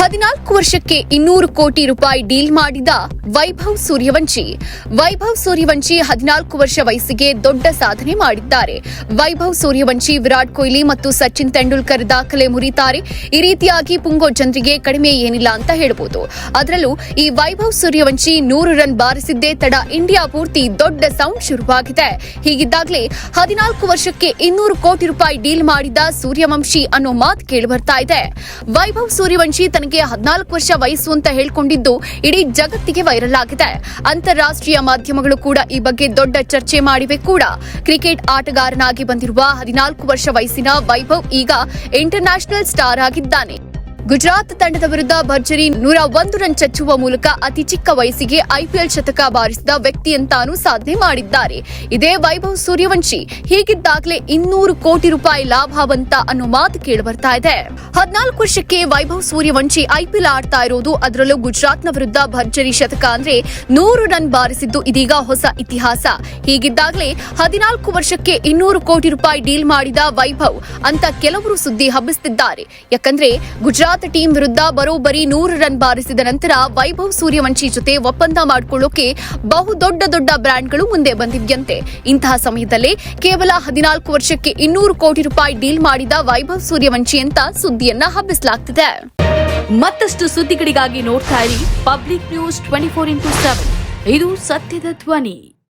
14 ವರ್ಷಕ್ಕೆ 200 ಕೋಟಿ ರೂಪಾಯಿ ಡೀಲ್ ಮಾಡಿದ ವೈಭವ್ ಸೂರ್ಯವಂಶಿ 14 ವರ್ಷ ವಯಸ್ಸಿಗೆ ದೊಡ್ಡ ಸಾಧನೆ ಮಾಡಿದ್ದಾರೆ. ವೈಭವ್ ಸೂರ್ಯವಂಶಿ ವಿರಾಟ್ ಕೊಹ್ಲಿ ಮತ್ತು ಸಚಿನ್ ತೆಂಡೂಲ್ಕರ್ ದಾಖಲೆ ಮುರಿತಾರೆ. ಈ ರೀತಿಯಾಗಿ ಪುಂಗೋ ಜನರಿಗೆ ಕಡಿಮೆ ಏನಿಲ್ಲ ಅಂತ ಹೇಳಬಹುದು. ಅದರಲ್ಲೂ ಈ ವೈಭವ್ ಸೂರ್ಯವಂಶಿ 100 ರನ್ ಬಾರಿಸಿದ್ದೇ ತಡ ಇಂಡಿಯಾ ಪೂರ್ತಿ ದೊಡ್ಡ ಸೌಂಡ್ ಶುರುವಾಗಿದೆ. ಹೀಗಿದ್ದಾಗಲೇ 14 ವರ್ಷಕ್ಕೆ 200 ಕೋಟಿ ರೂಪಾಯಿ ಡೀಲ್ ಮಾಡಿದ ಸೂರ್ಯವಂಶಿ ಅನ್ನೋ ಮಾತು ಕೇಳಿಬರ್ತಾ ಇದೆ. ವೈಭವ್ ಸೂರ್ಯವಂಶಿ ತನಗೆ 14 ವರ್ಷ ವಯಸ್ಸು ಅಂತ ಹೇಳ್ಕೊಂಡಿದ್ದು ಇಡೀ ಜಗತ್ತಿಗೆ ವೈರಲ್ ಆಗಿದೆ. ಅಂತಾರಾಷ್ಟ್ರೀಯ ಮಾಧ್ಯಮಗಳು ಕೂಡ ಈ ಬಗ್ಗೆ ದೊಡ್ಡ ಚರ್ಚೆ ಮಾಡಿವೆ ಕೂಡ. ಕ್ರಿಕೆಟ್ ಆಟಗಾರನಾಗಿ ಬಂದಿರುವ 14 ವರ್ಷ ವಯಸ್ಸಿನ ವೈಭವ್ ಈಗ ಇಂಟರ್ನ್ಯಾಷನಲ್ ಸ್ಟಾರ್ ಆಗಿದ್ದಾನೆ. ಗುಜರಾತ್ ತಂಡದ ವಿರುದ್ಧ ಭರ್ಜರಿ 101 ರನ್ ಚಚ್ಚುವ ಮೂಲಕ ಅತಿ ಚಿಕ್ಕ ವಯಸ್ಸಿಗೆ ಐಪಿಎಲ್ ಶತಕ ಬಾರಿಸಿದ ವ್ಯಕ್ತಿ ಅಂತಾನೂ ಸಾಧನೆ ಮಾಡಿದ್ದಾರೆ. ಇದೇ ವೈಭವ್ ಸೂರ್ಯವಂಶಿ. ಹೀಗಿದ್ದಾಗಲೇ 200 ಕೋಟಿ ರೂಪಾಯಿ ಲಾಭ ಬಂತ ಅನ್ನೋ ಮಾತು ಕೇಳಿಬರ್ತಾ ಇದೆ. 14 ವರ್ಷಕ್ಕೆ ವೈಭವ್ ಸೂರ್ಯವಂಶಿ ಐಪಿಎಲ್ ಆಡ್ತಾ ಇರೋದು, ಅದರಲ್ಲೂ ಗುಜರಾತ್ನ ವಿರುದ್ಧ ಭರ್ಜರಿ ಶತಕ ಅಂದ್ರೆ 100 ರನ್ ಬಾರಿಸಿದ್ದು ಇದೀಗ ಹೊಸ ಇತಿಹಾಸ. ಹೀಗಿದ್ದಾಗಲೇ 14 ವರ್ಷಕ್ಕೆ 200 ಕೋಟಿ ರೂಪಾಯಿ ಡೀಲ್ ಮಾಡಿದ ವೈಭವ್ ಅಂತ ಕೆಲವರು ಸುದ್ದಿ ಹಬ್ಬಿಸುತ್ತಿದ್ದಾರೆ. ಯಾಕಂದ್ರೆ ಗುಜರಾತ್ ಟೀಂ ವಿರುದ್ಧ ಬರೋಬ್ಬರಿ 100 ರನ್ ಬಾರಿಸಿದ ನಂತರ ವೈಭವ್ ಸೂರ್ಯವಂಶಿ ಜೊತೆ ಒಪ್ಪಂದ ಮಾಡಿಕೊಳ್ಳೋಕೆ ದೊಡ್ಡ ಬ್ರ್ಯಾಂಡ್ಗಳು ಮುಂದೆ ಬಂದಿವ್ಯಂತೆ. ಇಂತಹ ಸಮಯದಲ್ಲೇ ಕೇವಲ 14 ವರ್ಷಕ್ಕೆ 200 ಕೋಟಿ ರೂಪಾಯಿ ಡೀಲ್ ಮಾಡಿದ ವೈಭವ್ ಸೂರ್ಯವಂಶಿ ಅಂತ ಸುದ್ದಿಯನ್ನ ಹಬ್ಬಿಸಲಾಗ್ತಿದೆ. ಮತ್ತಷ್ಟು ಸುದ್ದಿಗಳಿಗಾಗಿ ನೋಡ್ತಾ ಇರಿ ಪಬ್ಲಿಕ್ ನ್ಯೂಸ್ 24x7. ಇದು ಸತ್ಯದ ಧ್ವನಿ.